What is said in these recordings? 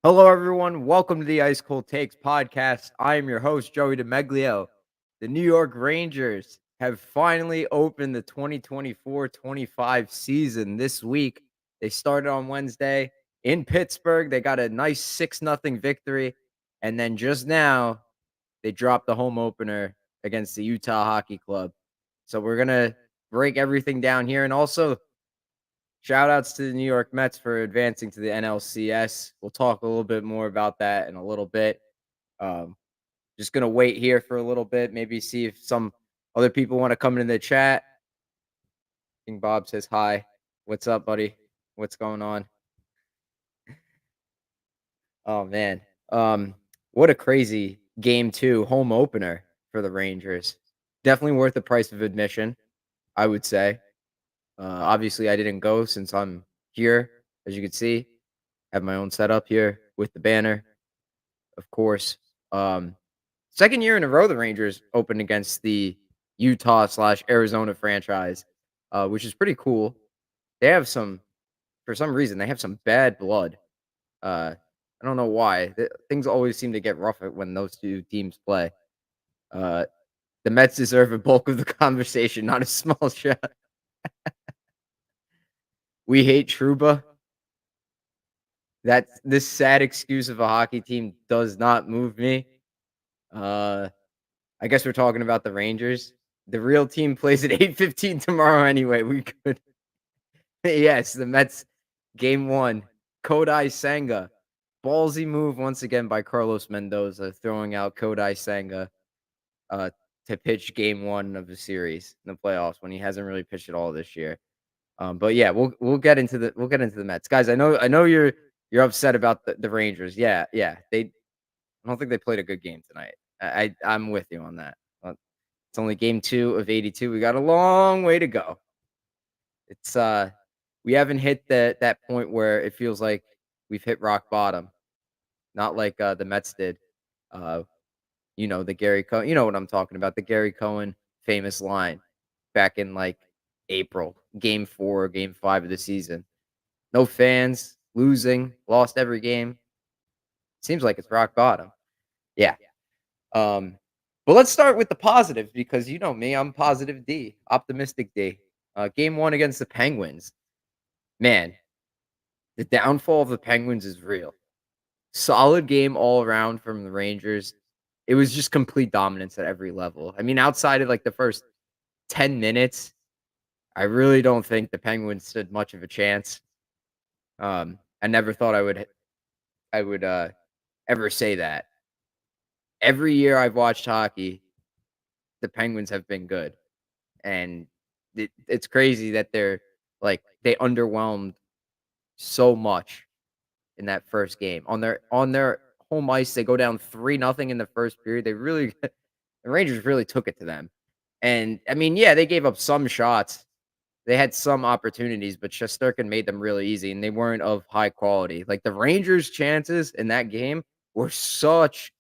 Hello, everyone. Welcome to the Ice Cold Takes podcast. I am your host, Joey DeMeglio. The New York Rangers have finally opened the 2024-25 season this week. They started on Wednesday in Pittsburgh. They got a nice 6-0 victory. And then just now, they dropped the home opener against the Utah Hockey Club. So we're going to break everything down here. And also, shout outs to the New York Mets for advancing to the NLCS. We'll talk a little bit more about that in a little bit. Um, just gonna wait here for a little bit, maybe see if some other people want to come into the chat. King Bob says hi. What's up, buddy? What's going on? Oh man. Um, what a crazy game two home opener for the Rangers. Definitely worth the price of admission, I would say. Obviously I didn't go since I'm here, as you can see. Have my own setup here with the banner, of course. Um, Second year in a row, the Rangers opened against the Utah slash Arizona franchise, which is pretty cool. They have for some reason, they have some bad blood. I don't know why. Things always seem to get rough when those two teams play. Uh, the Mets deserve a bulk of the conversation, not a small shot. We hate Truba. That this sad excuse of a hockey team does not move me. Uh, I guess we're talking about the Rangers. The real team plays at 8:15 tomorrow anyway. We could yes, the Mets game 1. Kodai Senga. Ballsy move once again by Carlos Mendoza, throwing out Kodai Senga uh, to pitch game 1 of the series in the playoffs when he hasn't really pitched at all this year. But yeah, we'll get into the Mets. Guys, I know you're upset about the Rangers. Yeah, yeah. I don't think they played a good game tonight. I'm with you on that. It's only game 2 of 82. We got a long way to go. It's we haven't hit that point where it feels like we've hit rock bottom. Not like the Mets did. Uh, the Gary Cohen, you know what I'm talking about, the Gary Cohen famous line back in like April, game 4, game 5 of the season. No fans, losing, lost every game. Seems like it's rock bottom. Yeah. Um, but let's start with the positives because you know me, I'm positive D, optimistic D. Game 1 against the Penguins. Man, the downfall of the Penguins is real. Solid game all around from the Rangers. It was just complete dominance at every level. I mean, outside of like the first 10 minutes, I really don't think the Penguins stood much of a chance. I never thought I would ever say that. Every year I've watched hockey, the Penguins have been good. And it's crazy that they underwhelmed so much in that first game. On their home ice, they go down 3-0 in the first period. They really the Rangers really took it to them. And I mean, yeah, they gave up some shots. They had some opportunities, but Shesterkin made them really easy and they weren't of high quality. Like the Rangers' chances in that game were such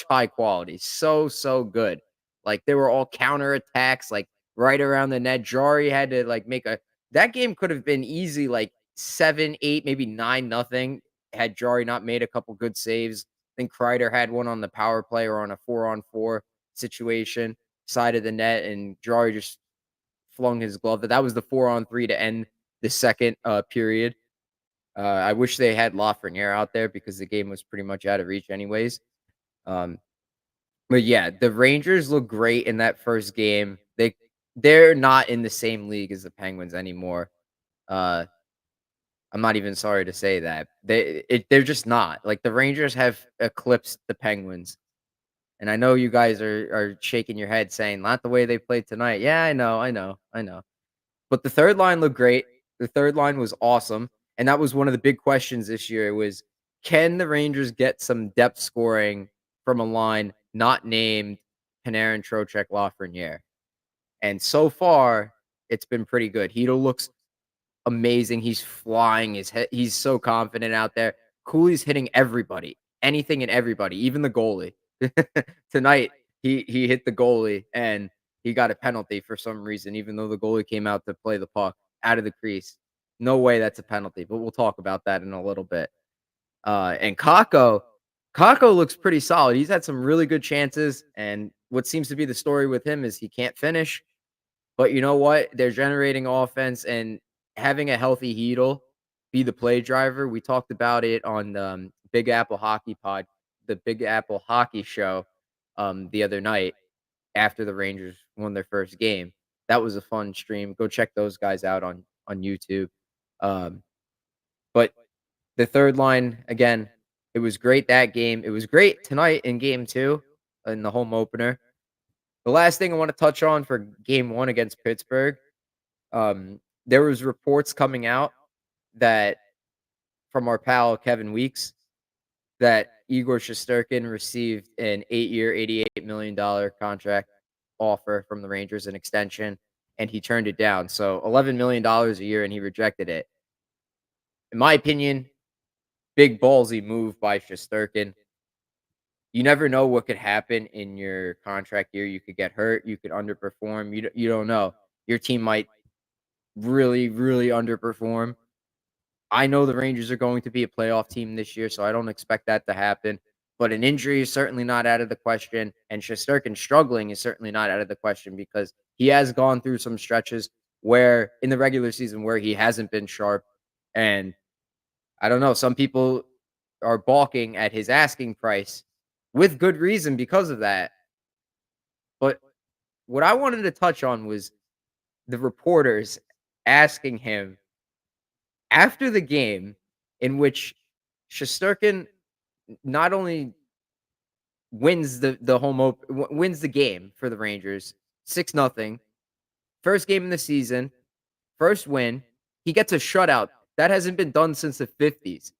high quality, so good. Like they were all counterattacks, like right around the net. Jari had to like make a that game could have been easy, like 7-8, maybe 9-0 had Jari not made a couple good saves. I think Kreider had one on the power play or on a 4-on-4 situation, side of the net, and Jari just flung his glove. That was the 4-on-3 to end the second period. I wish they had Lafreniere out there because the game was pretty much out of reach anyways. Um, but yeah, the Rangers look great in that first game. They're not in the same league as the Penguins anymore. Uh, I'm not even sorry to say that. They're just not. Like the Rangers have eclipsed the Penguins. And I know you guys are shaking your head saying not the way they played tonight. Yeah, I know. But the third line looked great. The third line was awesome. And that was one of the big questions this year was can the Rangers get some depth scoring from a line not named Panarin, Trocheck, Lafreniere? And so far, it's been pretty good. Hedo looks amazing. He's flying. He's so confident out there. Cooley's hitting everybody, anything and everybody, even the goalie. Tonight, he hit the goalie and he got a penalty for some reason, even though the goalie came out to play the puck out of the crease. No way that's a penalty, but we'll talk about that in a little bit. And Kako looks pretty solid. He's had some really good chances, and what seems to be the story with him is he can't finish. But you know what? They're generating offense and having a healthy Heedle be the play driver. We talked about it on the Big Apple Hockey Show the other night after the Rangers won their first game. That was a fun stream. Go check those guys out on YouTube. Um, but the third line again, it was great that game. It was great tonight in game 2 in the home opener. The last thing I want to touch on for game 1 against Pittsburgh, there was reports coming out that from our pal Kevin Weeks that Igor Shesterkin received an 8-year, $88 million contract offer from the Rangers, an extension, and he turned it down. So $11 million a year, and he rejected it. In my opinion, big ballsy move by Shesterkin. You never know what could happen in your contract year. You could get hurt. You could underperform. You don't know. Your team might really, really underperform. I know the Rangers are going to be a playoff team this year, so I don't expect that to happen. But an injury is certainly not out of the question, and Shesterkin struggling is certainly not out of the question because he has gone through some stretches where in the regular season where he hasn't been sharp. And I don't know, some people are balking at his asking price with good reason because of that. But what I wanted to touch on was the reporters asking him after the game in which Shesterkin not only wins the game for the Rangers 6-0, first game in the season, first win. He gets a shutout. That hasn't been done since the 50s.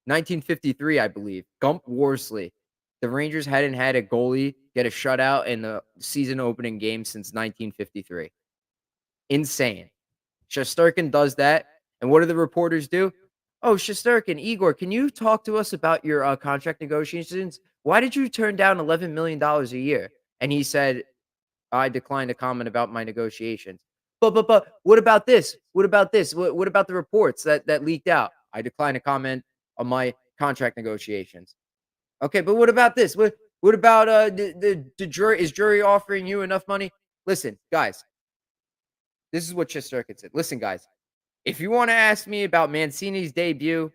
1953, I believe. Gump Worsley. The Rangers hadn't had a goalie get a shutout in the season opening game since 1953. Insane. Shesterkin does that, and what do the reporters do? "Oh, Shesterkin, Igor, can you talk to us about your, contract negotiations? Why did you turn down $11 million a year?" And he said, "I declined to comment about my negotiations." But what about this? What about this? What about the reports that leaked out?" "I decline to comment on my contract negotiations." "Okay, but what about this? What about, the jury is jury offering you enough money?" Listen, guys, this is what Shesterkin said. "Listen, guys, if you wanna ask me about Mancini's debut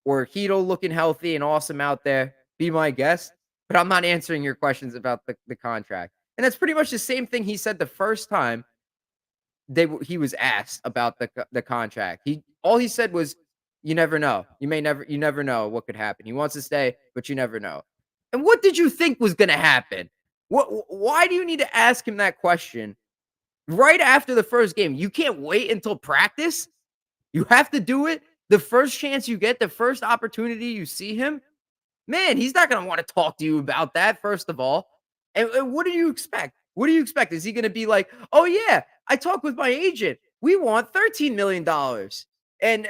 or Hedo looking healthy and awesome out there, be my guest, but I'm not answering your questions about the contract." And that's pretty much the same thing he said the first time he was asked about the contract. He said was, "You never know. You never know what could happen." He wants to stay, but you never know. And what did you think was gonna happen? Why do you need to ask him that question right after the first game? You can't wait until practice? You have to do it the first chance you get, the first opportunity you see him. Man, he's not gonna wanna talk to you about that, first of all. And what do you expect? What do you expect? Is he gonna be like, "Oh, yeah, I talked with my agent. We want $13 million. And,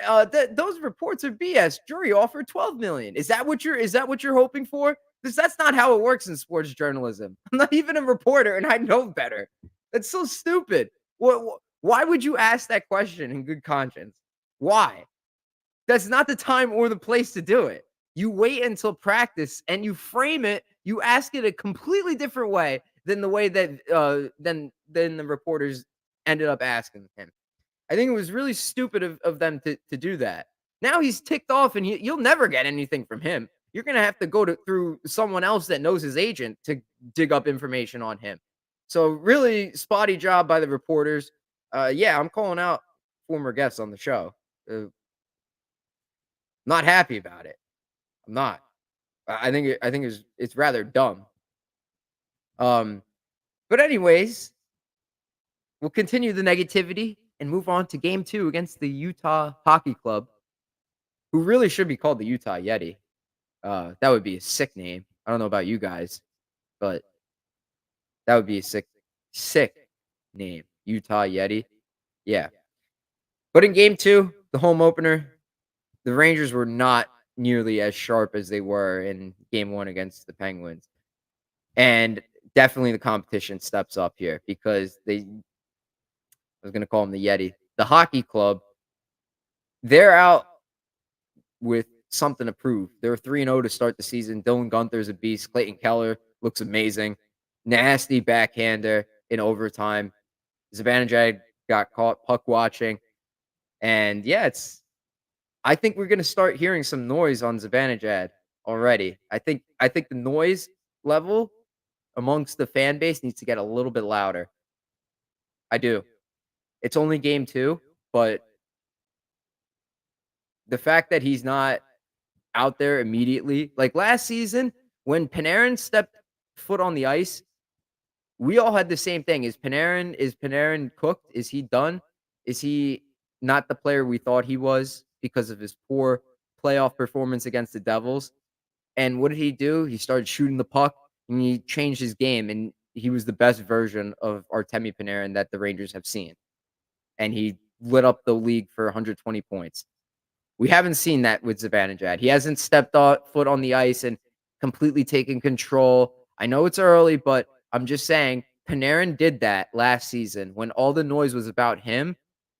those reports are BS. Jury offered $12 million." Is that what you're hoping for? Because that's not how it works in sports journalism. I'm not even a reporter, and I know better. That's so stupid. Why would you ask that question in good conscience? Why? That's not the time or the place to do it. You wait until practice and you frame it, you ask it a completely different way than the way that than the reporters ended up asking him. I think it was really stupid of them to do that. Now he's ticked off and you'll never get anything from him. You're gonna have to go through someone else that knows his agent to dig up information on him. So really spotty job by the reporters. Yeah, I'm calling out former guests on the show. Not happy about it. I'm not. I think it's rather dumb. Um, but anyways, we'll continue the negativity and move on to game 2 against the Utah Hockey Club, who really should be called the Utah Yeti. That would be a sick name. I don't know about you guys, but that would be a sick name. Utah Yeti. Yeah. But in game 2, the home opener, the Rangers were not nearly as sharp as they were in game 1 against the Penguins. And definitely the competition steps up here because I was gonna call them the Yeti. The hockey club, they're out with something to prove. They're 3-0 to start the season. Dylan Gunther's a beast. Clayton Keller looks amazing. Nasty backhander in overtime. Zibanejad got caught puck watching. And yeah, I think we're gonna start hearing some noise on Zibanejad already. I think the noise level amongst the fan base needs to get a little bit louder. I do. It's only game 2, but the fact that he's not out there immediately like last season when Panarin stepped foot on the ice, we all had the same thing. Is Panarin cooked? Is he done? Is he not the player we thought he was because of his poor playoff performance against the Devils? And what did he do? He started shooting the puck and he changed his game and he was the best version of Artemi Panarin that the Rangers have seen. And he lit up the league for 120 points. We haven't seen that with Zibanejad. He hasn't stepped foot on the ice and completely taken control. I know it's early, but I'm just saying Panarin did that last season when all the noise was about him.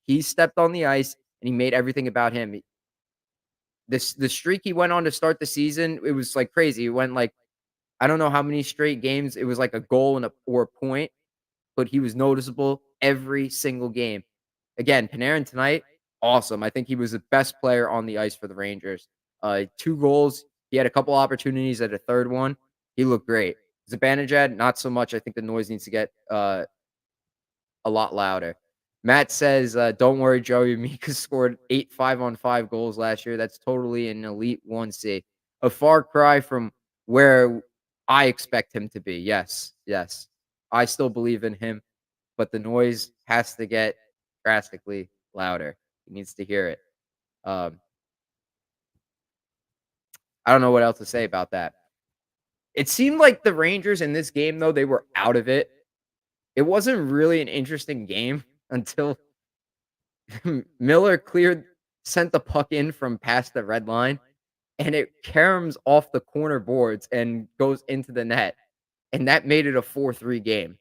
He stepped on the ice and he made everything about him. The streak he went on to start the season, it was like crazy. He went like I don't know how many straight games. It was like a goal and or a point, but he was noticeable every single game. Again, Panarin tonight, awesome. I think he was the best player on the ice for the Rangers. 2 goals. He had a couple opportunities at a third one. He looked great. Zibanejad, not so much. I think the noise needs to get a lot louder. Matt says, "Don't worry, Joey. Mika scored 8 5-on-5 goals last year. That's totally an elite 1C. A far cry from where I expect him to be. Yes, yes. I still believe in him, but the noise has to get drastically louder. He needs to hear it. Um, I don't know what else to say about that. It seemed like the Rangers in this game, though, they were out of it. It wasn't really an interesting game until Miller sent the puck in from past the red line, and it caroms off the corner boards and goes into the net, and that made it a 4-3 game.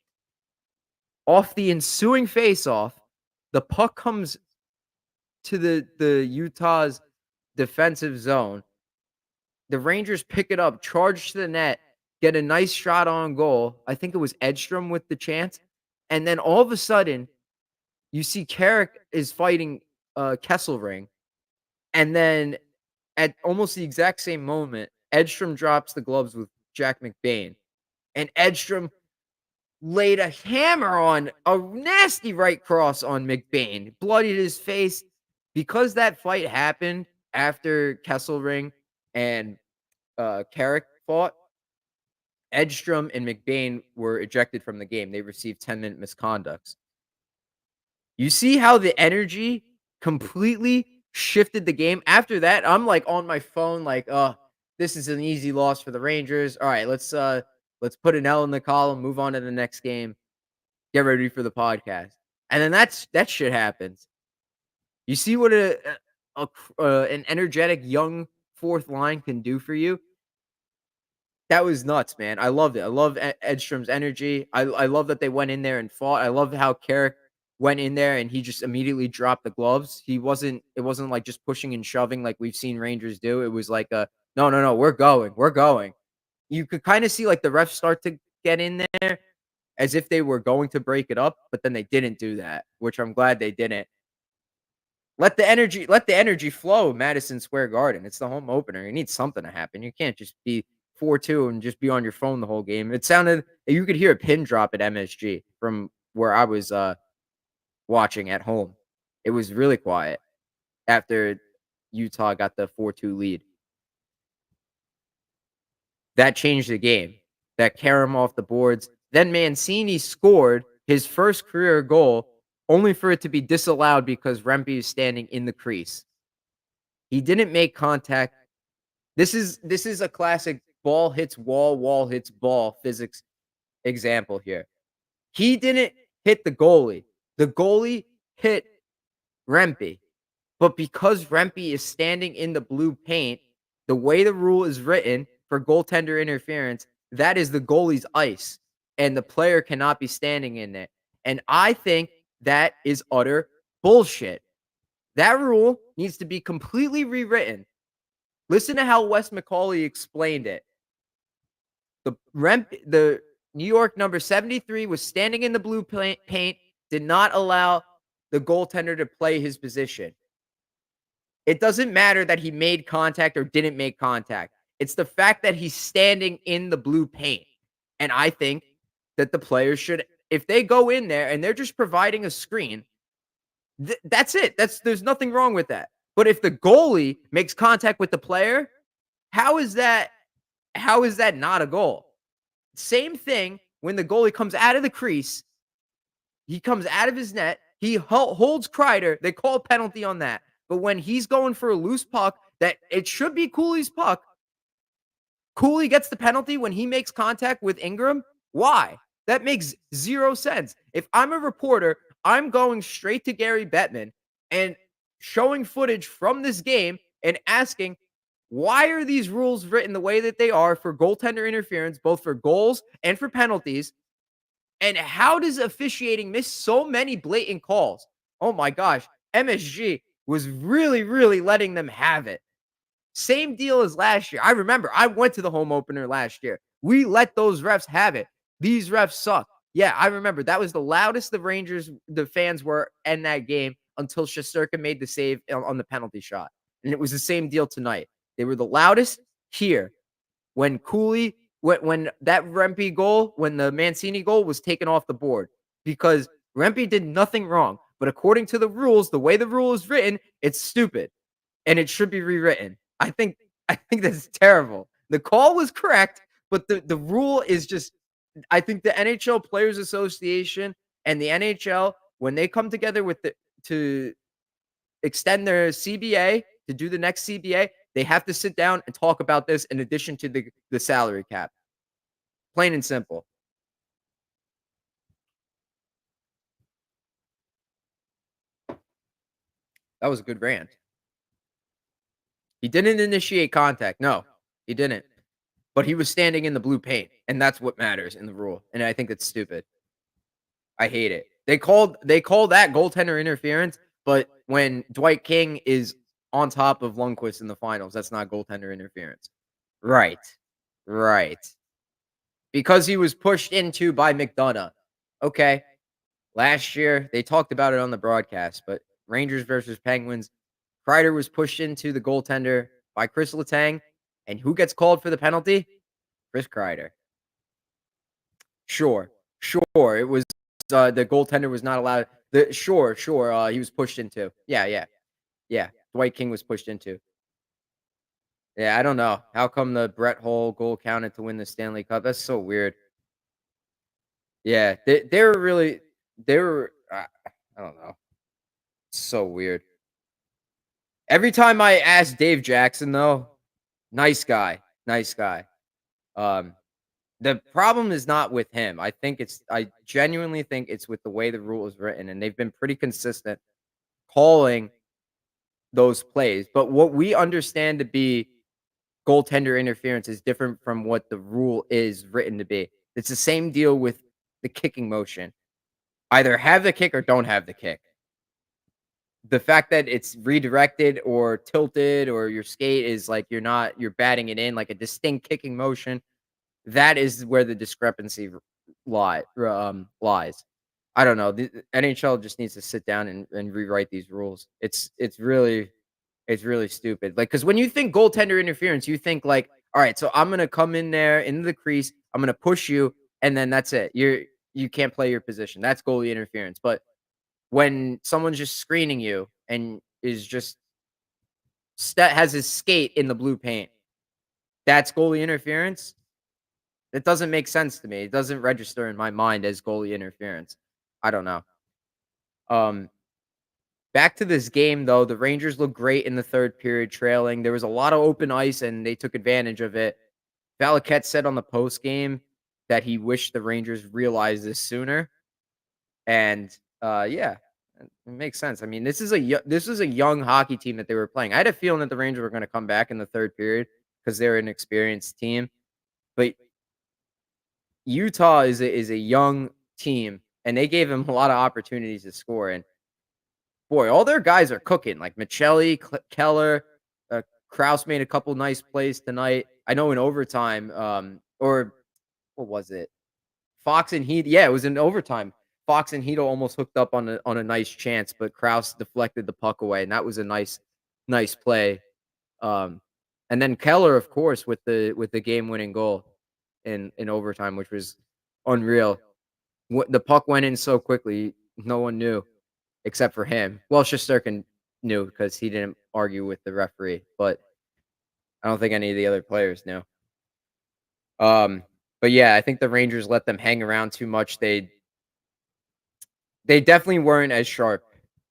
Off the ensuing faceoff, the puck comes to the Utah's defensive zone. The Rangers pick it up, charge to the net, get a nice shot on goal. I think it was Edstrom with the chance, and then all of a sudden, you see Carrick is fighting Kesselring, and then at almost the exact same moment, Edstrom drops the gloves with Jack McBain, and Edstrom laid a hammer on a nasty right cross on McBain, bloodied his face. Because that fight happened after Kesselring and Carrick fought, Edstrom and McBain were ejected from the game. They received 10-minute misconducts. You see how the energy completely shifted the game? After that, I'm, like, on my phone like, "Oh, this is an easy loss for the Rangers. Alright, let's put an L in the column, move on to the next game, get ready for the podcast." And then that shit happens. You see what an energetic young 4th line can do for you? That was nuts, man. I loved it. I love Edstrom's energy. I love that they went in there and fought. I love how Carrick went in there and he just immediately dropped the gloves. It wasn't like just pushing and shoving like we've seen Rangers do. It was like no, no, no, we're going. We're going. You could kind of see like the refs start to get in there as if they were going to break it up, but then they didn't do that, which I'm glad they didn't. Let the energy flow, Madison Square Garden. It's the home opener. You need something to happen. You can't just be 4-2 and just be on your phone the whole game. It sounded you could hear a pin drop at MSG from where I was watching at home. It was really quiet after Utah got the 4-2 lead. That changed the game. That carried him off the boards. Then Mancini scored his first career goal only for it to be disallowed because Rempe is standing in the crease. He didn't make contact. This is a classic ball hits wall, wall hits ball physics example here. He didn't hit the goalie. The goalie hit Rempe. But because Rempe is standing in the blue paint, the way the rule is written for goaltender interference, that is the goalie's ice, and the player cannot be standing in it. And I think that is utter bullshit. That rule needs to be completely rewritten. Listen to how Wes McCauley explained it. The New York number 73 was standing in the blue paint, did not allow the goaltender to play his position. It doesn't matter that he made contact or didn't make contact. It's the fact that he's standing in the blue paint. And I think that the players should, if they go in there and they're just providing a screen, that's it. There's nothing wrong with that. But if the goalie makes contact with the player, how is that how is that not a goal? Same thing when the goalie comes out of the crease, he comes out of his net, he holds Kreider, they call a penalty on that. But when he's going for a loose puck that it should be Cooley's puck, Cooley gets the penalty when he makes contact with Ingram. Why? That makes zero sense. If I'm a reporter, I'm going straight to Gary Bettman and showing footage from this game and asking, why are these rules written the way that they are for goaltender interference, both for goals and for penalties? And how does officiating miss so many blatant calls? Oh my gosh. MSG was really, really letting them have it. Same deal as last year. I remember I went to the home opener last year. We let those refs have it. These refs suck. Yeah, I remember that was the loudest the fans were in that game until Shesterkin made the save on the penalty shot. And it was the same deal tonight. They were the loudest here when Cooley, when that Rempe goal, when the Mancini goal was taken off the board because Rempe did nothing wrong. But according to the rules, the way the rule is written, it's stupid and it should be rewritten. I think that's terrible. The call was correct, but the rule is just I think the NHL Players Association and the NHL when they come together with the to extend their CBA to do the next CBA, they have to sit down and talk about this in addition to the salary cap. Plain and simple. That was a good rant. He didn't initiate contact. No, he didn't. But he was standing in the blue paint, and that's what matters in the rule. And I think it's stupid. I hate it. They call that goaltender interference, but when Dwight King is on top of Lundqvist in the finals, that's not goaltender interference. Right. Right. Because he was pushed into by McDonough. Okay. Last year, they talked about it on the broadcast, but Rangers versus Penguins, Kreider was pushed into the goaltender by Chris Letang, and who gets called for the penalty? Chris Kreider. Sure, sure. It was the goaltender was not allowed. Sure. He was pushed into. Yeah. Dwight King was pushed into. Yeah, I don't know. How come the Brett Hull goal counted to win the Stanley Cup? That's so weird. Yeah, they were really they were. I don't know. So weird. Every time I ask Dave Jackson, though, nice guy. Um, the problem is not with him. I genuinely think it's with the way the rule is written, and they've been pretty consistent calling those plays. But what we understand to be goaltender interference is different from what the rule is written to be. It's the same deal with the kicking motion. Either have the kick or don't have the kick. The fact that it's redirected or tilted or your skate is like you're batting it in like a distinct kicking motion, that is where the discrepancy lies. I don't know. The NHL just needs to sit down and rewrite these rules. It's really stupid. Like, because when you think goaltender interference, you think like, all right, so I'm gonna come in there into the crease, I'm gonna push you, and then that's it. You can't play your position. That's goalie interference. But when someone's just screening you and is just has his skate in the blue paint, that's goalie interference. It doesn't make sense to me. It doesn't register in my mind as goalie interference. I don't know. Um, Back to this game though, the Rangers looked great in the third period, trailing. There was a lot of open ice, and they took advantage of it. Valaket said on the post game that he wished the Rangers realized this sooner. And yeah, it makes sense. I mean, this is a young hockey team that they were playing. I had a feeling that the Rangers were going to come back in the third period because they're an experienced team. But Utah is a young team, and they gave them a lot of opportunities to score. And boy, all their guys are cooking. Like Michelli, Keller, Kraus made a couple nice plays tonight. I know in overtime, or what was it? Fox and Hedo, yeah, it was in overtime. Fox and Hedo almost hooked up on a nice chance, but Kraus deflected the puck away, and that was a nice play. Um, and then Keller, of course, with the game-winning goal in overtime, which was unreal. The puck went in so quickly, no one knew except for him. Well, Shesterkin knew because he didn't argue with the referee, but I don't think any of the other players knew. Um, but yeah, I think the Rangers let them hang around too much. They definitely weren't as sharp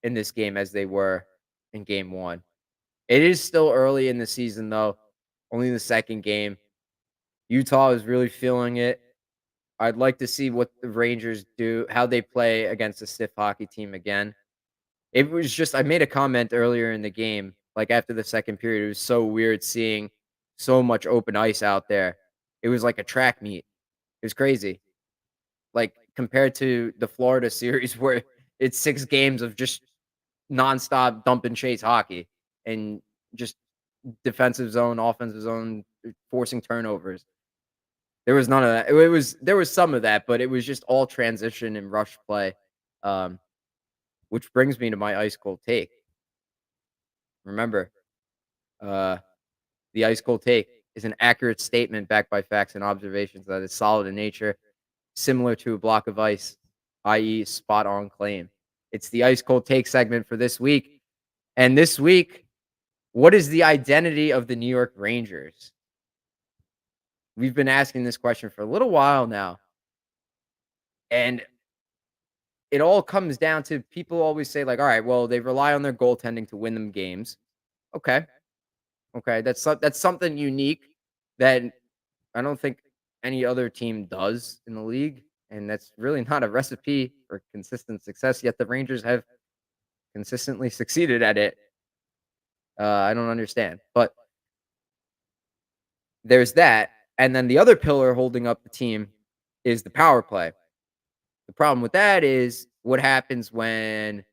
in this game as they were in game 1. It is still early in the season, though, only the 2nd game. Utah is really feeling it. I'd like to see what the Rangers do, how they play against a stiff hockey team again. It was just I made a comment earlier in the game, like, after the 2nd period, it was so weird seeing so much open ice out there. It was like a track meet. It was crazy. Like, compared to the Florida series where it's 6 games of just nonstop dump and chase hockey and just defensive zone, offensive zone, forcing turnovers. There was none of that. There was some of that, but it was just all transition and rush play. Um, which brings me to my ice cold take. Remember, uh, the ice cold take is an accurate statement backed by facts and observations that is solid in nature, similar to a block of ice, i.e., spot on claim. It's the ice cold take segment for this week. And this week, what is the identity of the New York Rangers? We've been asking this question for a little while now. And it all comes down to people always say, like, all right, well, they rely on their goaltending to win them games. Okay. Okay. That's something unique that I don't think any other team does in the league. And that's really not a recipe for consistent success. Yet the Rangers have consistently succeeded at it. I don't understand. But there's that. And then the other pillar holding up the team is the power play. The problem with that is what happens when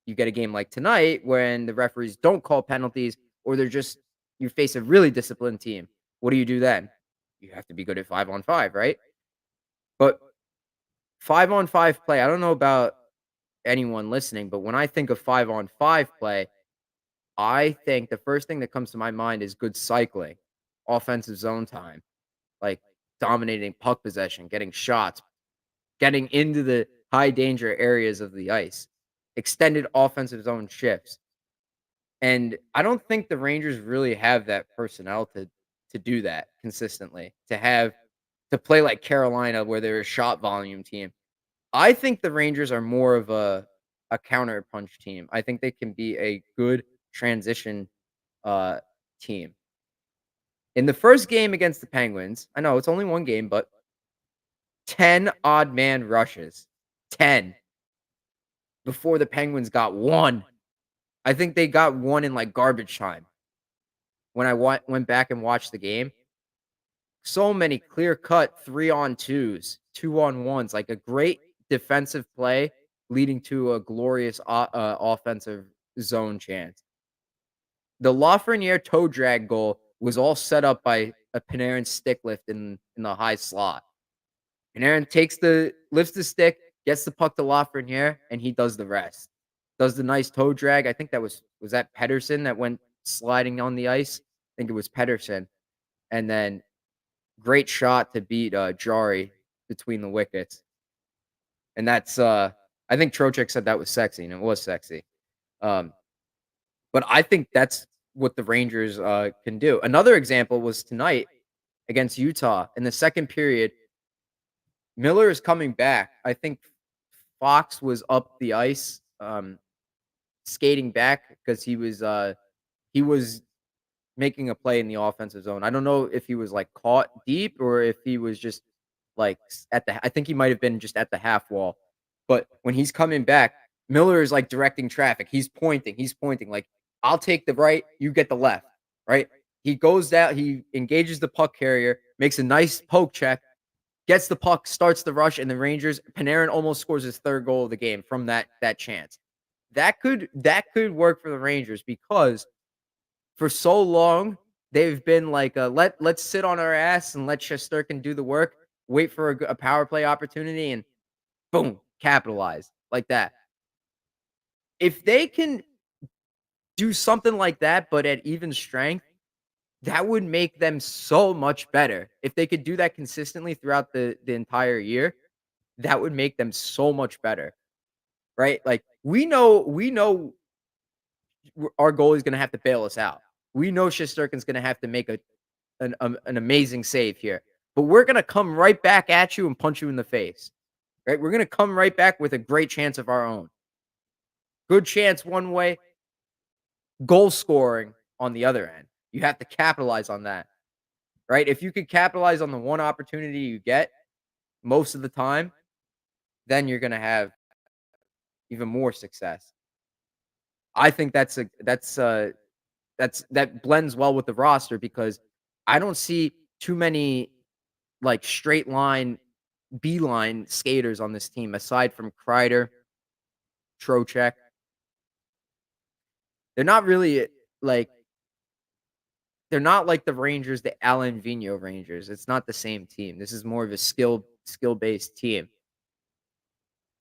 you get a game like tonight when the referees don't call penalties or they're just you face a really disciplined team. What do you do then? You have to be good at 5-on-5, right? But 5-on-5 play, I don't know about anyone listening, but when I think of 5-on-5 play, I think the first thing that comes to my mind is good cycling, offensive zone time, like dominating puck possession, getting shots, getting into the high danger areas of the ice, extended offensive zone shifts. And I don't think the Rangers really have that personnel to do that consistently, to play like Carolina where they're a shot volume team. I think the Rangers are more of a counter punch team. I think they can be a good transition uh team. In the first game against the Penguins, I know it's only one game, but 10 odd man rushes. 10 before the Penguins got one. I think they got one in like garbage time. When I went back and watched the game, so many clear cut 3-on-2s, 2-on-1s, like a great defensive play leading to a glorious offensive zone chance. The Lafreniere toe drag goal was all set up by a Panarin stick lift in the high slot. Panarin lifts the stick, gets the puck to Lafreniere, and he does the rest. Does the nice toe drag. I think that was that Pedersen that went sliding on the ice. I think it was Pedersen, and then great shot to beat, Jari between the wickets, and I think Trocheck said that was sexy, and it was sexy. Um, but I think that's what the Rangers, can do. Another example was tonight against Utah. In the 2nd period, Miller is coming back. I think Fox was up the ice, skating back because he was making a play in the offensive zone. I don't know if he was, like, caught deep or if he was just, like, I think he might have been just at the half wall, but when he's coming back, Miller is, like, directing traffic. He's pointing, like, "I'll take the right, you get the left," right? He goes down, he engages the puck carrier, makes a nice poke check, gets the puck, starts the rush, and the Rangers Panarin almost scores his 3rd goal of the game from that chance. That could work for the Rangers because For so long, they've been like, let's sit on our ass and let Shesterkin do the work, wait for a power play opportunity, and boom, capitalize like that. If they can do something like that, but at even strength, that would make them so much better. If they could do that consistently throughout the entire year, that would make them so much better, right? Like we know our goalie is going to have to bail us out. We know Shesterkin's going to have to make an amazing save here, but we're going to come right back at you and punch you in the face, right? We're going to come right back with a great chance of our own. Good chance one way, goal scoring on the other end. You have to capitalize on that, right? If you could capitalize on the one opportunity you get most of the time, then you're going to have even more success. I think that blends well with the roster because I don't see too many like straight line beeline skaters on this team aside from Kreider, Trocheck. They're not really like they're not like the Rangers, the Alan Vigneault Rangers. It's not the same team. This is more of a skill-based team.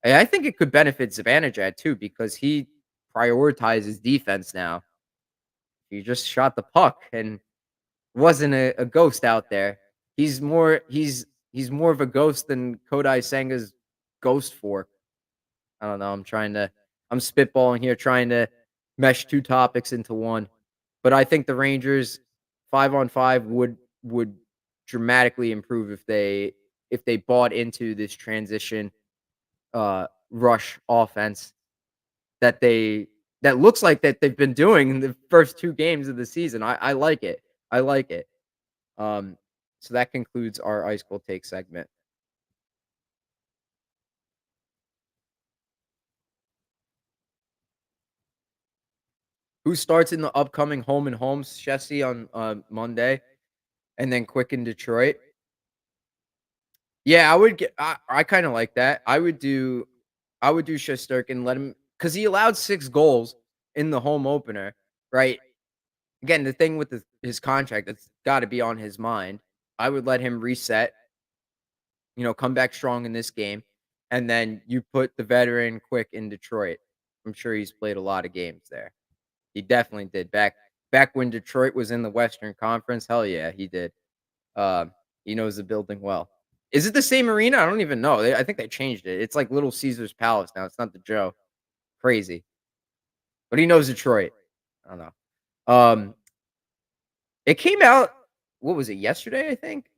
And I think it could benefit Zibanejad too because he prioritizes defense now. He just shot the puck and wasn't a ghost out there. He's more of a ghost than Kodai Senga's ghost fork. I don't know. I'm spitballing here, trying to mesh two topics into one. But I think the Rangers 5-on-5 would dramatically improve if they bought into this transition rush offense that they that looks like that they've been doing in the first two games of the season. I like it. I like it. Um, so that concludes our ice cold take segment. Who starts in the upcoming home and homes, Chessie on Monday, and then Quick in Detroit? Yeah, I would get. I kind of like that. I would do Shesterkin, let him because he allowed 6 goals in the home opener, right? Again, the thing with his contract that's got to be on his mind. I would let him reset, come back strong in this game, and then you put the veteran Quick in Detroit. I'm sure he's played a lot of games there. He definitely did. Back when Detroit was in the Western Conference, hell yeah, he did. He knows the building well. Is it the same arena? I don't even know. I think they changed it. It's like Little Caesars Palace now. It's not the Joe. Crazy. But he knows Detroit. I don't know. It came out, what was it, yesterday, I think?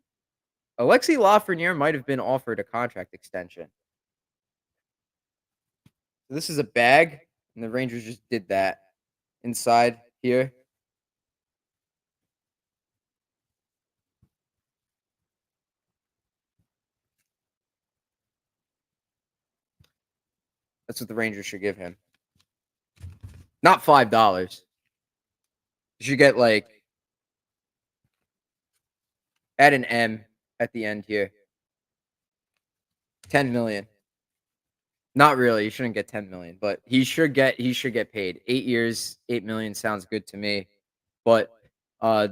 Alexi Lafreniere might have been offered a contract extension. So this is a bag, and the Rangers just did that inside here. That's what the Rangers should give him. Not $5. You should get like add an M at the end here. 10 million. Not really. You shouldn't get 10 million, but he should get paid. 8 years, 8 million sounds good to me. But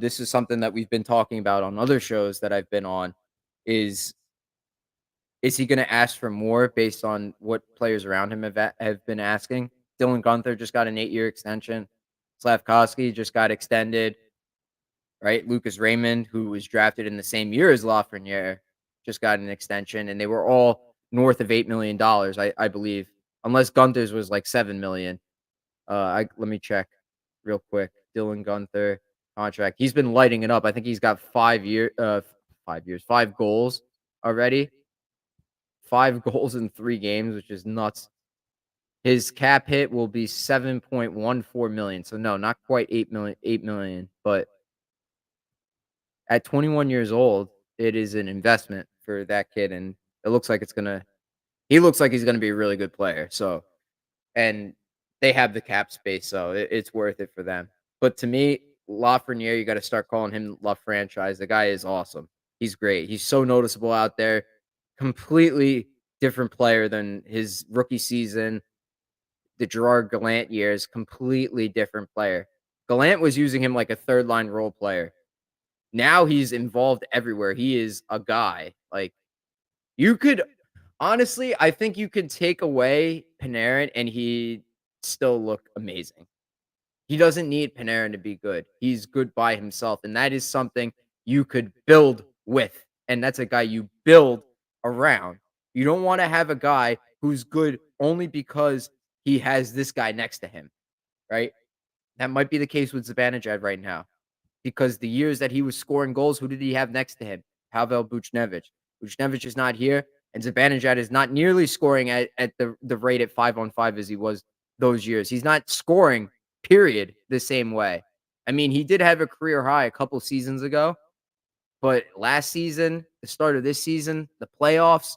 this is something that we've been talking about on other shows that I've been on is is he going to ask for more based on what players around him have been asking? Dylan Gunther just got an 8-year extension. Slavkovsky just got extended, right? Lucas Raymond, who was drafted in the same year as Lafreniere, just got an extension, and they were all north of $8 million, I believe, unless Gunther's was like 7 million. Let me check real quick. Dylan Gunther contract. He's been lighting it up. I think he's got 5 years, 5 goals already. 5 goals in 3 games, which is nuts. His cap hit will be 7.14 million. So no, not quite 8 million, but at 21 years old, it is an investment for that kid, and it looks like he looks like he's gonna be a really good player. So, and they have the cap space, so it's worth it for them. But to me, Lafreniere, you got to start calling him La Franchise. The guy is awesome. He's great. He's so noticeable out there. Completely different player than his rookie season, the Gerard Gallant years. Completely different player. Gallant was using him like a third line role player. Now he's involved everywhere. He is a guy. Like you could honestly, I think you could take away Panarin and he still look amazing. He doesn't need Panarin to be good. He's good by himself, and that is something you could build with, and that's a guy you build around. You don't wanna have a guy who's good only because he has this guy next to him, right? That might be the case with Zibanejad right now, because the years that he was scoring goals, who did he have next to him? Pavel Buchnevich. Buchnevich is not here, and Zibanejad is not nearly scoring at the rate at 5-on-5 as he was those years. He's not scoring, period, the same way. I mean, he did have a career high a couple seasons ago, but last season, the start of this season, the playoffs,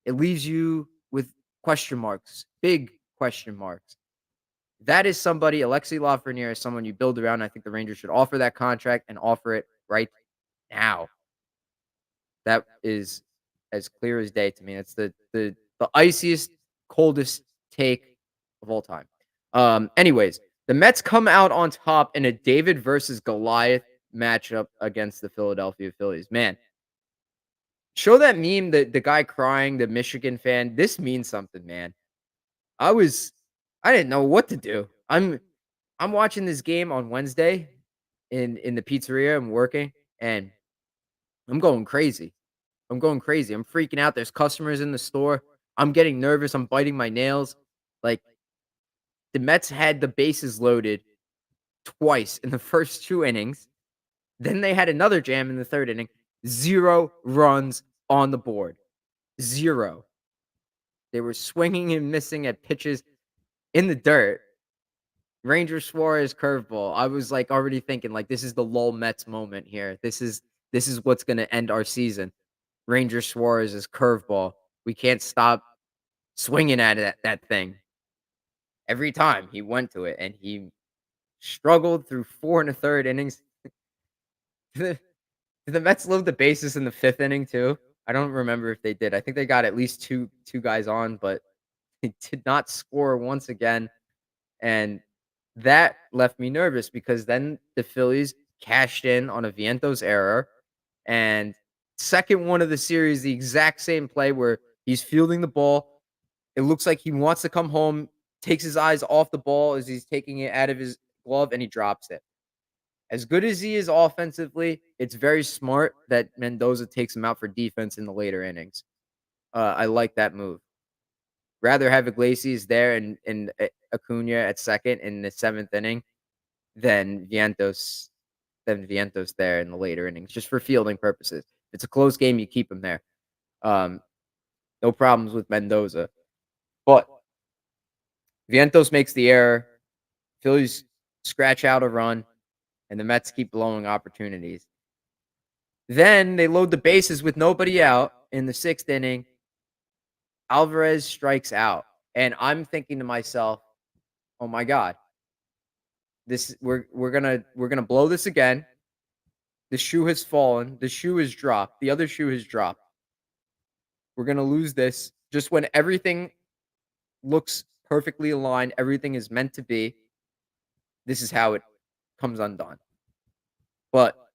it leaves you with question marks, big question marks. That is somebody, Alexei Lafreniere is someone you build around. I think the Rangers should offer that contract and offer it right now. That is as clear as day to me. It's the iciest, coldest take of all time. Anyways, the Mets come out on top in a David versus Goliath matchup against the Philadelphia Phillies. Man, show that meme, the guy crying, the Michigan fan. This means something, man. I was I didn't know what to do. I'm watching this game on Wednesday in the pizzeria. I'm working and I'm going crazy. I'm going crazy. I'm freaking out. There's customers in the store. I'm getting nervous. I'm biting my nails. Like the Mets had the bases loaded twice in the first 2 innings. Then they had another jam in the 3rd inning. 0 runs on the board. 0. They were swinging and missing at pitches in the dirt. Ranger Suarez curveball. I was like already thinking like this is the lull Mets moment here. This is what's going to end our season. Ranger Suarez's curveball. We can't stop swinging at that thing. Every time he went to it and he struggled through 4 and a third innings. Did the Mets load the bases in the 5th inning too? I don't remember if they did. I think they got at least two guys on, but they did not score once again. And that left me nervous because then the Phillies cashed in on a Vientos error and second one of the series, the exact same play where he's fielding the ball. It looks like he wants to come home, takes his eyes off the ball as he's taking it out of his glove and he drops it. As good as he is offensively, it's very smart that Mendoza takes him out for defense in the later innings. I like that move. Rather have Iglesias there and Acuna at second in the 7th inning than Vientos there in the later innings, just for fielding purposes. If it's a close game, you keep him there. No problems with Mendoza. But Vientos makes the error. Phillies scratch out a run, and the Mets keep blowing opportunities. Then they load the bases with nobody out in the 6th inning. Alvarez strikes out, and I'm thinking to myself, "Oh my god, we're gonna blow this again. The shoe has fallen. The shoe is dropped. The other shoe has dropped. We're gonna lose this just when everything looks perfectly aligned. Everything is meant to be. This is how it comes undone." But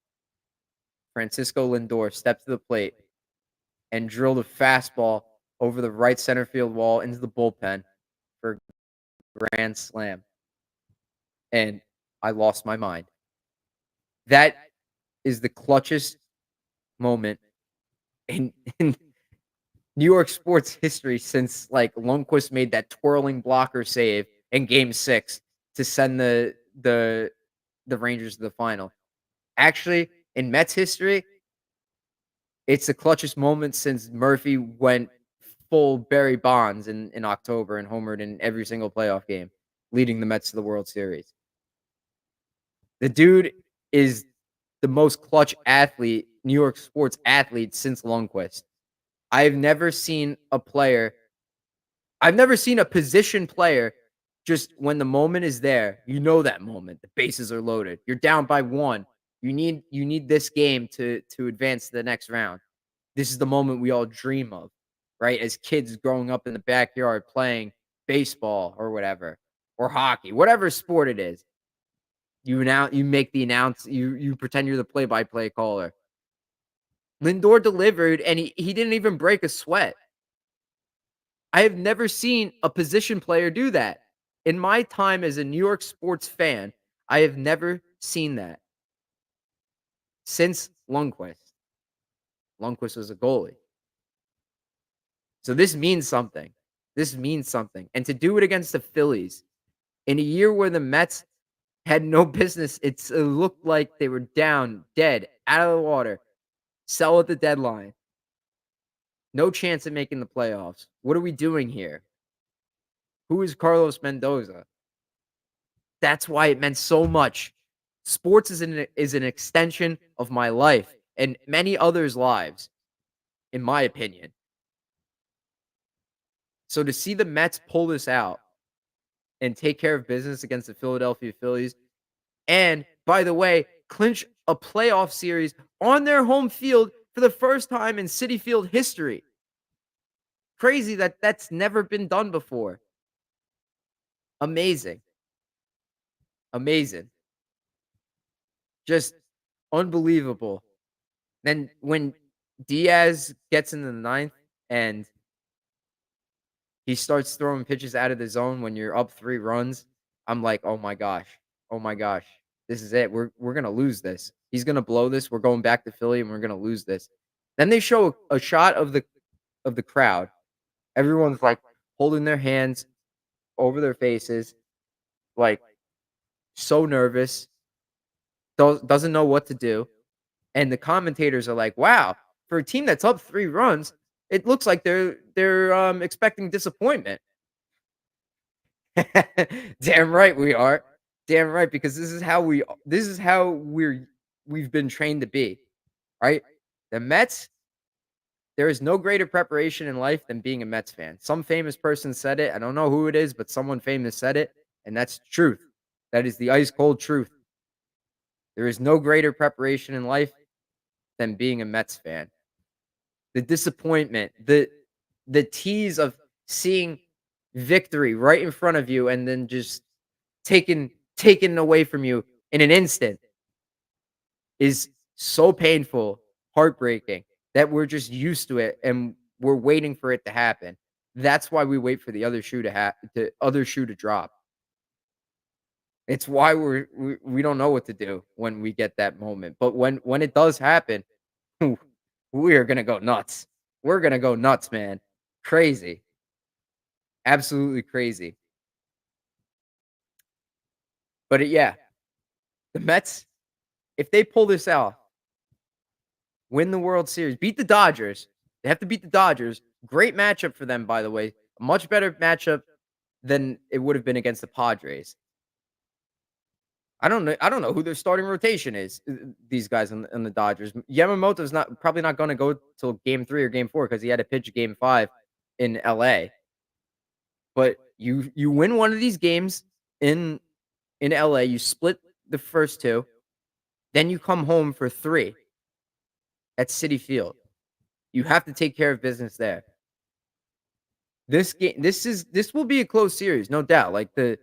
Francisco Lindor stepped to the plate and drilled a fastball over the right center field wall into the bullpen for a grand slam. And I lost my mind. That is the clutchest moment in New York sports history since like Lundqvist made that twirling blocker save in Game 6 to send the Rangers to the final. Actually, in Mets history, it's the clutchest moment since Murphy went full Barry Bonds in October and homered in every single playoff game, leading the Mets to the World Series. The dude is the most clutch athlete, New York sports athlete since Lundqvist. I've never seen a player I've never seen a position player just when the moment is there, you know that moment. The bases are loaded. You're down by 1. You need this game to advance to the next round. This is the moment we all dream of, right? As kids growing up in the backyard playing baseball or whatever, or hockey, whatever sport it is. You make the announce you pretend you're the play-by-play caller. Lindor delivered, and he didn't even break a sweat. I have never seen a position player do that. In my time as a New York sports fan, I have never seen that since Lundqvist. Lundqvist was a goalie. So this means something. This means something. And to do it against the Phillies in a year where the Mets had no business, it looked like they were down, dead, out of the water, sell at the deadline. No chance of making the playoffs. What are we doing here? Who is Carlos Mendoza? That's why it meant so much. Sports is an extension of my life and many others' lives, in my opinion. So to see the Mets pull this out and take care of business against the Philadelphia Phillies, and by the way, clinch a playoff series on their home field for the first time in Citi Field history. Crazy that that's never been done before. Amazing. Amazing. Just unbelievable. Then when Diaz gets into the ninth and he starts throwing pitches out of the zone when you're up 3 runs, I'm like, "Oh my gosh. Oh my gosh. This is it. We're gonna lose this. He's gonna blow this. We're going back to Philly, and we're gonna lose this." Then they show a shot of the crowd. Everyone's, like, holding their hands over their faces, like, so nervous, doesn't know what to do, and the commentators are like, "Wow, for a team that's up 3 runs, it looks like they're expecting disappointment." Damn right we are. Damn right, because this is how we've been trained to be, right? The Mets, there is no greater preparation in life than being a Mets fan. Some famous person said it. I don't know who it is, but someone famous said it, and that's truth. That is the ice cold truth. There is no greater preparation in life than being a Mets fan. The disappointment, the tease of seeing victory right in front of you and then just taken away from you in an instant is so painful, heartbreaking that we're just used to it and we're waiting for it to happen. That's why we wait for the other shoe to the other shoe to drop. It's why we don't know what to do when we get that moment. But when it does happen, we are gonna go nuts. We're gonna go nuts, man. Crazy. Absolutely crazy. But yeah, the Mets, if they pull this out, win the World Series, beat the Dodgers. They have to beat the Dodgers. Great matchup for them, by the way. A much better matchup than it would have been against the Padres. I don't know who their starting rotation is. These guys on the Dodgers. Yamamoto's not probably not going to go till game 3 or game 4 because he had to pitch game 5 in LA. But you win one of these games in LA, you split the first 2, then you come home for 3 at Citi Field. You have to take care of business there. This will be a close series, no doubt. Like the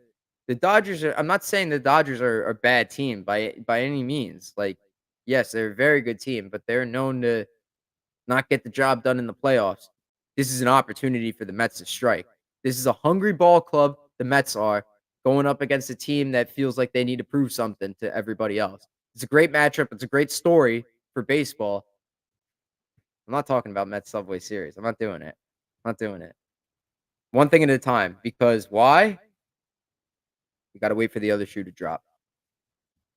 Dodgers are I'm not saying the Dodgers are a bad team by any means. Like, yes, they're a very good team, but they're known to not get the job done in the playoffs. This is an opportunity for the Mets to strike. This is a hungry ball club, the Mets are, going up against a team that feels like they need to prove something to everybody else. It's a great matchup. It's a great story for baseball. I'm not talking about Mets Subway Series. I'm not doing it. I'm not doing it. One thing at a time. Because why? You got to wait for the other shoe to drop.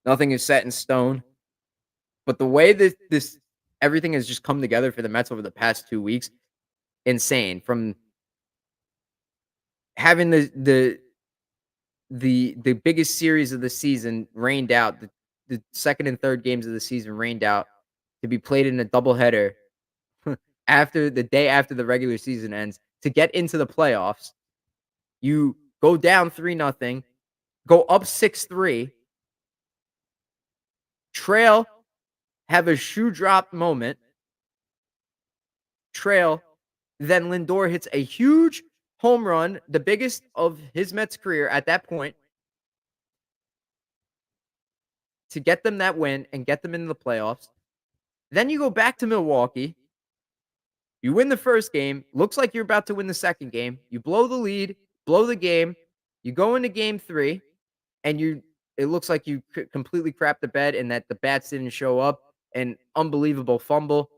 Nothing is set in stone. But the way that this everything has just come together for the Mets over the past 2 weeks, insane. From having the biggest series of the season rained out, the second and third games of the season rained out to be played in a doubleheader after the day after the regular season ends to get into the playoffs. You go down 3-0, go up 6-3, trail, have a shoe drop moment, trail, then Lindor hits a huge home run, the biggest of his Mets career at that point. to get them that win and get them into the playoffs. Then you go back to Milwaukee. You win the first game. Looks like you're about to win the second game. You blow the lead, blow the game. You go into game three, and it looks like you completely crapped the bed and that the bats didn't show up. An unbelievable fumble,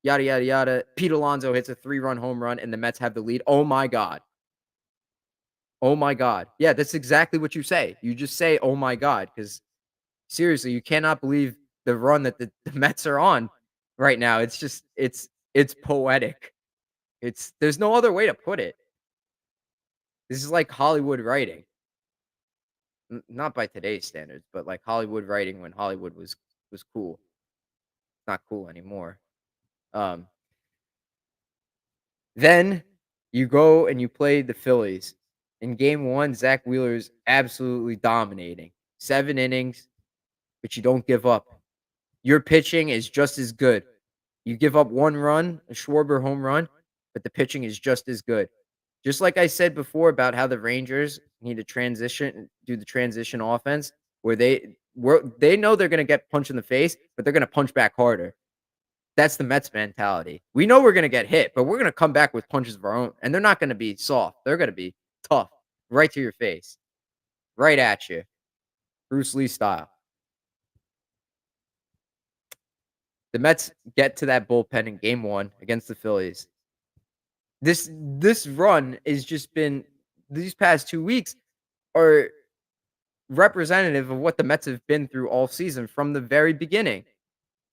yada, yada, yada. Pete Alonso hits a 3-run home run, and the Mets have the lead. Oh my God. Oh my God. Yeah, that's exactly what you say. You just say, oh my God, because seriously, you cannot believe the run that the Mets are on right now. It's just it's poetic. There's no other way to put it. This is like Hollywood writing. Not by today's standards, but like Hollywood writing when Hollywood was cool. It's not cool anymore. Um, then you go and you play the Phillies. In game one, Zach Wheeler's absolutely dominating. 7 innings, but you don't give up. Your pitching is just as good. You give up 1 run, a Schwarber home run, but the pitching is just as good. Just like I said before about how the Rangers need to do the transition offense where they know they're gonna get punched in the face, but they're gonna punch back harder. That's the Mets mentality. We know we're gonna get hit, but we're gonna come back with punches of our own, and they're not gonna be soft. They're gonna be tough, right to your face, right at you, Bruce Lee style. The Mets get to that bullpen in game 1 against the Phillies. This run has just been these past 2 weeks are representative of what the Mets have been through all season from the very beginning.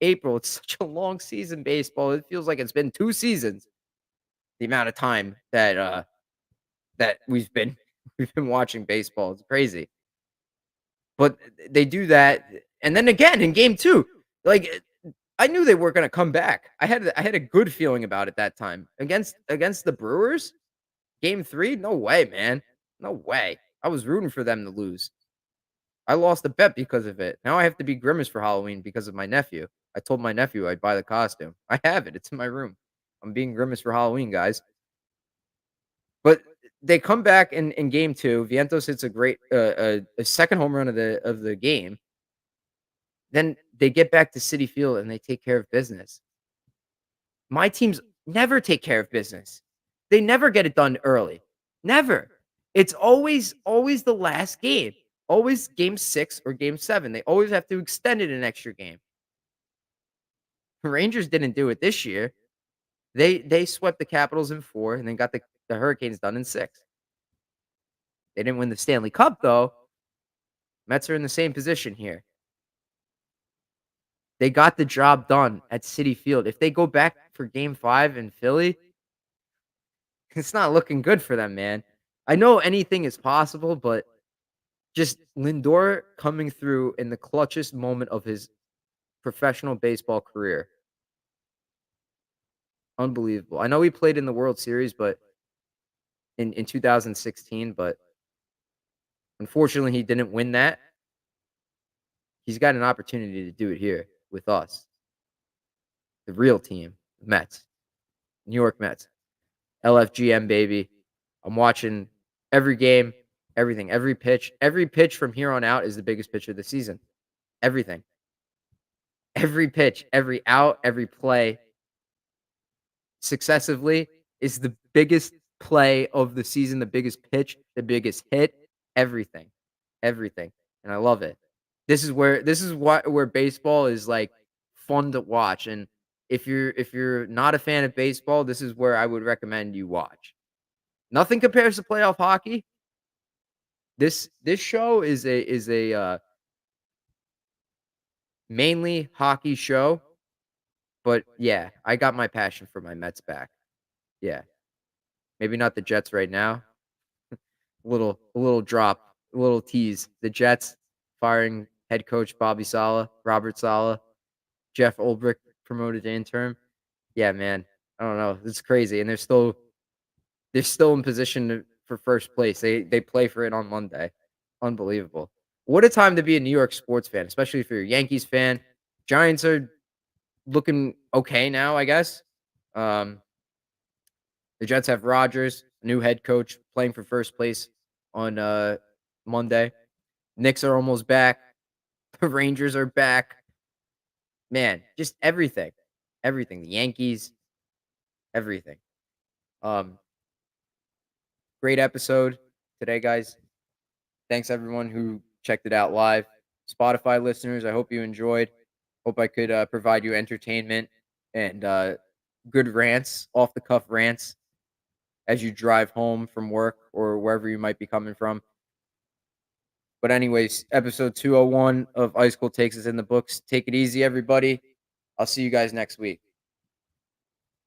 April, it's such a long season baseball. It feels like it's been 2 seasons. The amount of time that we've been watching baseball. It's crazy. But they do that and then again in game 2, like I knew they were gonna come back. I had a good feeling about it that time. Against the Brewers, game 3, no way, man. No way. I was rooting for them to lose. I lost a bet because of it. Now I have to be Grimace for Halloween because of my nephew. I told my nephew I'd buy the costume. I have it. It's in my room. I'm being Grimace for Halloween, guys. But they come back in game 2. Vientos hits a great a second home run of the game. Then they get back to Citi Field and they take care of business. My teams never take care of business. They never get it done early. Never. It's always the last game. Always game 6 or game 7. They always have to extend it an extra game. The Rangers didn't do it this year. They swept the Capitals in 4 and then got the Hurricanes done in 6. They didn't win the Stanley Cup though. Mets are in the same position here. They got the job done at Citi Field. If they go back for game 5 in Philly, it's not looking good for them, man. I know anything is possible, but just Lindor coming through in the clutchest moment of his professional baseball career. Unbelievable. I know he played in the World Series, but in 2016, but unfortunately he didn't win that. He's got an opportunity to do it here with us. The real team, Mets. New York Mets. LFGM baby. I'm watching every game, everything, every pitch. Every pitch from here on out is the biggest pitch of the season. Everything. Every pitch, every out, every play successively is the biggest play of the season, the biggest pitch, the biggest hit, everything. Everything. And I love it. This is what where baseball is like fun to watch. And if you're not a fan of baseball, this is where I would recommend you watch. Nothing compares to playoff hockey. This show is a mainly hockey show, but yeah, I got my passion for my Mets back. Yeah. Maybe not the Jets right now. A little drop, a little tease. The Jets firing head coach Bobby Saleh, Robert Saleh, Jeff Ulbrich promoted to interim. Yeah, man. I don't know. It's crazy. And they're still in position for first place. They play for it on Monday. Unbelievable. What a time to be a New York sports fan, especially if you're a Yankees fan. Giants are looking okay now, I guess. Um, the Jets have Rodgers, new head coach, playing for first place on Monday. Knicks are almost back. The Rangers are back. Man, just everything. Everything. The Yankees, everything. Um, Great episode today, guys. Thanks everyone who checked it out live. Spotify listeners, I hope you enjoyed. Hope I could provide you entertainment and good rants, off the cuff rants as you drive home from work or wherever you might be coming from. But anyways, episode 201 of Ice Cold Takes is in the books. Take it easy, everybody. I'll see you guys next week.